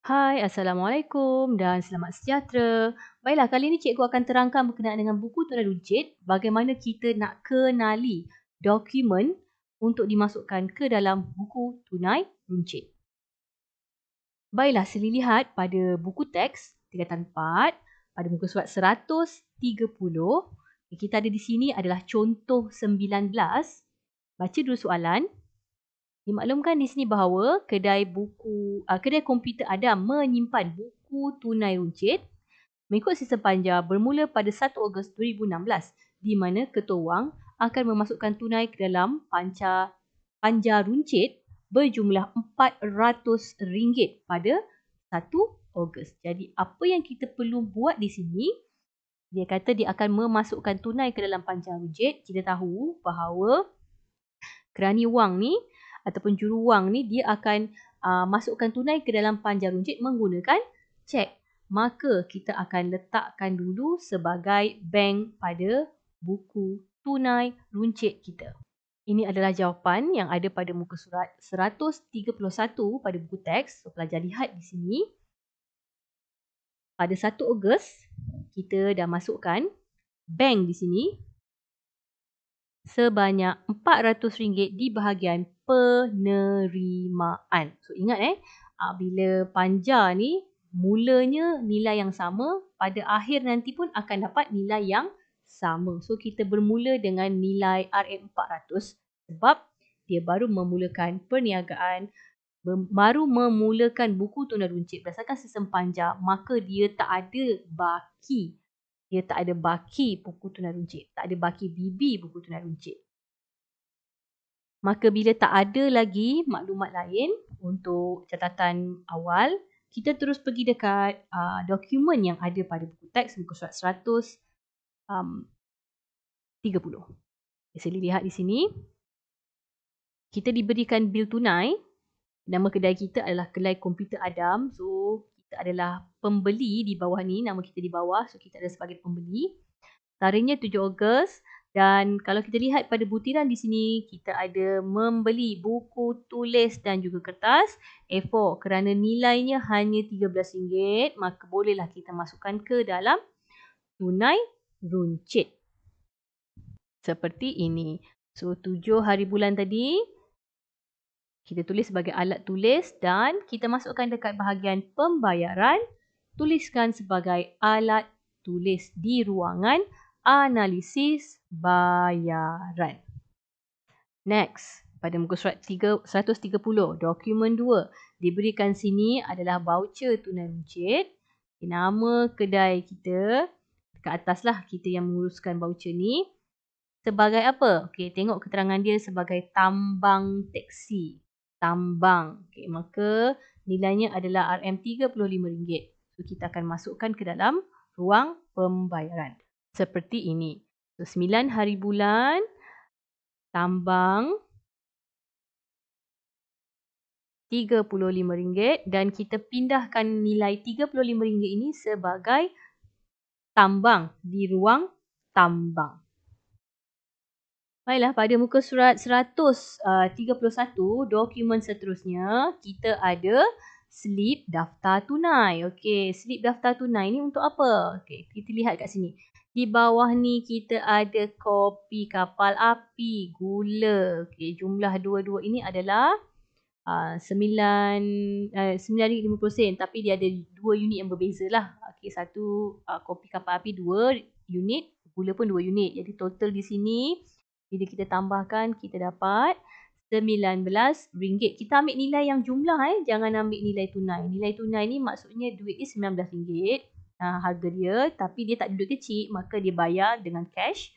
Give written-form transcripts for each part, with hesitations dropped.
Hai, Assalamualaikum dan selamat sejahtera. Baiklah, kali ini cikgu akan terangkan berkenaan dengan buku tunai runcit, bagaimana kita nak kenali dokumen untuk dimasukkan ke dalam buku tunai runcit. Baiklah, sila lihat pada buku teks tingkatan 4, pada muka surat 130. Kita ada di sini adalah contoh 19. Baca dulu soalan. Dimaklumkan di sini bahawa kedai komputer Adam menyimpan buku tunai runcit mengikut sistem panja bermula pada 1 Ogos 2016 di mana ketua wang akan memasukkan tunai ke dalam panja runcit berjumlah RM400 pada 1 Ogos. Jadi apa yang kita perlu buat di sini, dia kata dia akan memasukkan tunai ke dalam panja runcit. Kita tahu bahawa kerani wang ni ataupun juruwang ni dia akan masukkan tunai ke dalam panja runcit menggunakan cek. Maka kita akan letakkan dulu sebagai bank pada buku tunai runcit kita. Ini adalah jawapan yang ada pada muka surat 131 pada buku teks. So, pelajar lihat di sini. Pada 1 Ogos, kita dah masukkan bank di sini sebanyak RM400 di bahagian penerimaan. So ingat bila panja ni mulanya nilai yang sama, pada akhir nanti pun akan dapat nilai yang sama. So kita bermula dengan nilai RM400 sebab dia baru memulakan perniagaan, baru memulakan buku tunai runcit berdasarkan sistem panja, maka dia tak ada baki. Dia tak ada baki buku tunai runcit. Tak ada baki BB buku tunai runcit. Maka bila tak ada lagi maklumat lain untuk catatan awal, kita terus pergi dekat dokumen yang ada pada buku teks muka surat 130. Saya lihat di sini. Kita diberikan bil tunai. Nama kedai kita adalah Kedai Komputer Adam. So, kita adalah pembeli di bawah ni. Nama kita di bawah. So, kita adalah sebagai pembeli. Tarikhnya 7 Ogos. Dan kalau kita lihat pada butiran di sini, kita ada membeli buku tulis dan juga kertas A4. Kerana nilainya hanya RM13, maka bolehlah kita masukkan ke dalam tunai runcit. Seperti ini. So, 7 hari bulan tadi, kita tulis sebagai alat tulis dan kita masukkan dekat bahagian pembayaran. Tuliskan sebagai alat tulis di ruangan analisis bayaran. Next, pada muka surat 130, dokumen 2. Diberikan sini adalah voucher tunai runcit. Nama kedai kita, dekat atas lah kita yang menguruskan voucher ni. Sebagai apa? Okey, tengok keterangan dia sebagai tambang teksi. Tambang. Okey, maka nilainya adalah RM35. So, kita akan masukkan ke dalam ruang pembayaran. Seperti ini. So, 9 hari bulan, tambang RM35 dan kita pindahkan nilai RM35 ini sebagai tambang di ruang tambang. Baiklah, pada muka surat 131, dokumen seterusnya, kita ada slip daftar tunai. Okey, slip daftar tunai ni untuk apa? Okey, kita lihat kat sini. Di bawah ni kita ada kopi kapal api, gula. Okey, jumlah dua-dua ini adalah RM9.50, tapi dia ada 2 unit yang berbeza lah. Okey, satu kopi kapal api 2 unit, gula pun 2 unit. Jadi total di sini bila kita tambahkan, kita dapat RM19. Kita ambil nilai yang jumlah jangan ambil nilai tunai. Nilai tunai ni maksudnya duit ni RM19 harga dia, tapi dia tak ada duit kecil, maka dia bayar dengan cash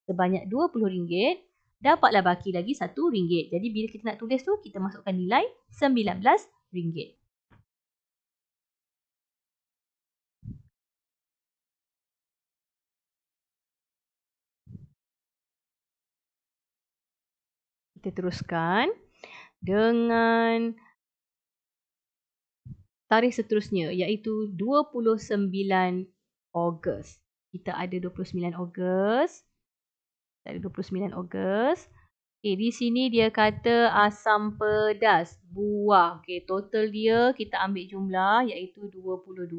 sebanyak RM20. Dapatlah baki lagi RM1. Jadi bila kita nak tulis tu, kita masukkan nilai RM19. Kita teruskan dengan tarikh seterusnya iaitu 29 Ogos. Kita ada 29 Ogos. Kita ada 29 Ogos. Okay, di sini dia kata asam pedas buah. Okay, total dia kita ambil jumlah iaitu RM22.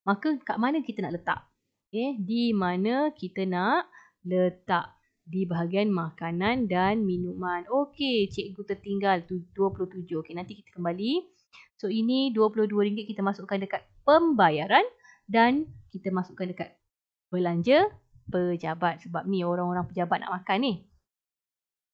Maka kat mana kita nak letak? Okay, di mana kita nak letak? Di bahagian makanan dan minuman. Okey, cikgu tertinggal 27. Okey, nanti kita kembali. So, ini RM22 kita masukkan dekat pembayaran dan kita masukkan dekat belanja pejabat. Sebab ni orang-orang pejabat nak makan ni.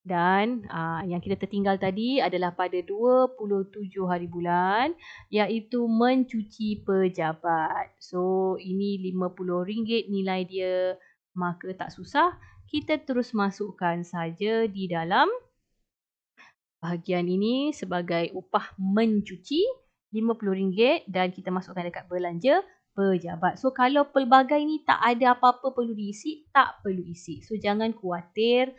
Dan yang kita tertinggal tadi adalah pada 27 hari bulan iaitu mencuci pejabat. So, ini RM50 nilai dia. Maka tak susah. Kita terus masukkan saja di dalam bahagian ini sebagai upah mencuci RM50 dan kita masukkan dekat belanja pejabat. So, kalau pelbagai ni tak ada apa-apa perlu diisi, tak perlu isi. So, jangan khawatir.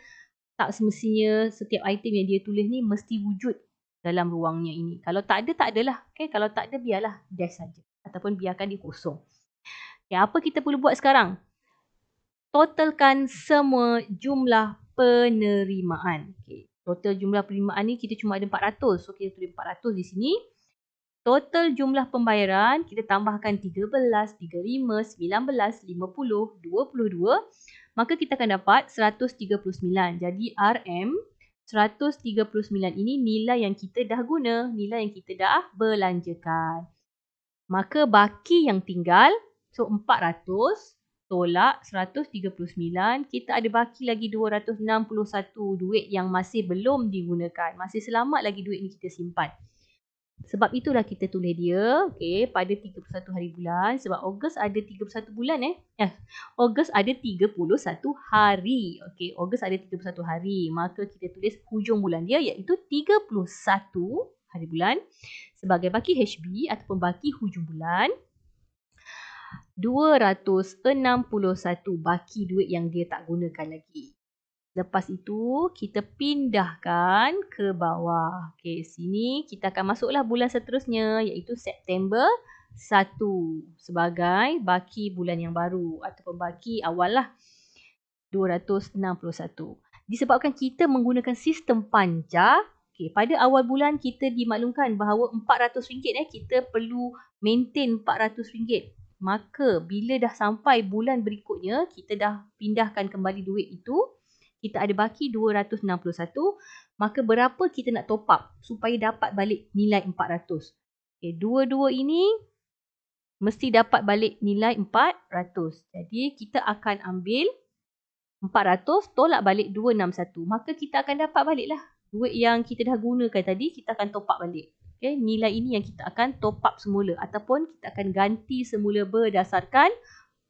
Tak semestinya setiap item yang dia tulis ni mesti wujud dalam ruangnya ini. Kalau tak ada, tak adalah. Okay? Kalau tak ada, biarlah dash saja. Ataupun biarkan dia kosong. Okay, apa kita perlu buat sekarang? Totalkan semua jumlah penerimaan. Okay. Total jumlah penerimaan ni kita cuma ada 400. So, kita tulis 400 di sini. Total jumlah pembayaran, kita tambahkan 13, 35, 19, 50, 22. Maka kita akan dapat 139. Jadi RM 139 ini nilai yang kita dah guna, nilai yang kita dah belanjakan. Maka baki yang tinggal, so 400 tolak 139, kita ada baki lagi 261 duit yang masih belum digunakan. Masih selamat lagi duit ni kita simpan. Sebab itulah kita tulis dia, okay, pada 31 hari bulan. Sebab Ogos ada 31 bulan Ogos ada 31 hari. Okay, Ogos ada 31 hari. Maka kita tulis hujung bulan dia iaitu 31 hari bulan. Sebagai baki HB ataupun baki hujung bulan. 261 baki duit yang dia tak gunakan lagi. Lepas itu, kita pindahkan ke bawah. Okey, sini kita akan masuklah bulan seterusnya iaitu September 1 sebagai baki bulan yang baru ataupun baki awal lah. 261. Disebabkan kita menggunakan sistem panja, okay, pada awal bulan kita dimaklumkan bahawa RM400 kita perlu maintain RM400. Maka bila dah sampai bulan berikutnya, kita dah pindahkan kembali duit itu. Kita ada baki 261, maka berapa kita nak top up supaya dapat balik nilai 400. Okay, dua-dua ini mesti dapat balik nilai 400. Jadi, kita akan ambil 400 tolak balik 261. Maka kita akan dapat baliklah duit yang kita dah gunakan tadi, kita akan top up balik. Okay, nilai ini yang kita akan top up semula ataupun kita akan ganti semula berdasarkan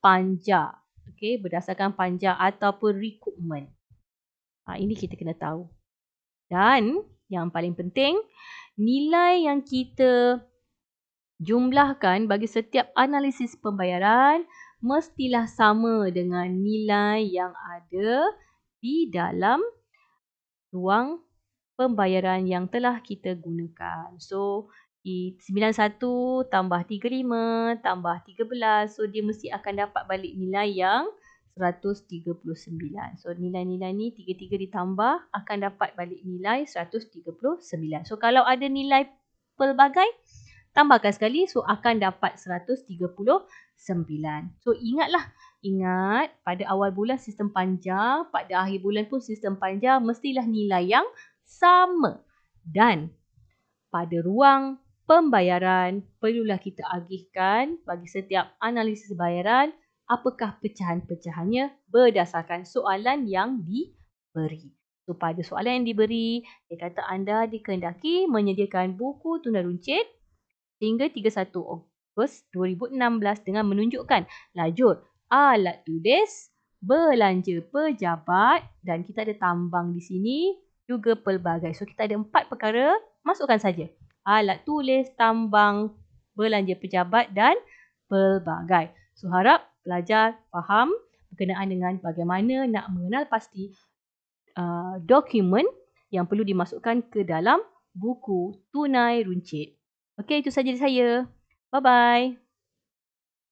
panja. Okay, berdasarkan panja ataupun recoupment. Ini kita kena tahu. Dan yang paling penting, nilai yang kita jumlahkan bagi setiap analisis pembayaran mestilah sama dengan nilai yang ada di dalam ruang pembayaran yang telah kita gunakan. So, 91 tambah 35 tambah 13. So, dia mesti akan dapat balik nilai yang 139. So, nilai-nilai ni 33 ditambah akan dapat balik nilai 139. So, kalau ada nilai pelbagai, tambahkan sekali. So, akan dapat 139. So, ingat pada awal bulan sistem panja, pada akhir bulan pun sistem panja mestilah nilai yang sama. Dan pada ruang pembayaran, perlulah kita agihkan bagi setiap analisis bayaran apakah pecahan-pecahannya berdasarkan soalan yang diberi. So, pada soalan yang diberi, dia kata anda dikehendaki menyediakan buku tunda runcit hingga 31 Ogos 2016 dengan menunjukkan lajur alat tulis, belanja pejabat dan kita ada tambang di sini juga pelbagai. So, kita ada 4 perkara, masukkan saja. Alat tulis, tambang, belanja pejabat dan pelbagai. So, harap pelajar faham berkenaan dengan bagaimana nak mengenal pasti dokumen yang perlu dimasukkan ke dalam buku tunai runcit. Okey, itu saja dari saya. Bye-bye.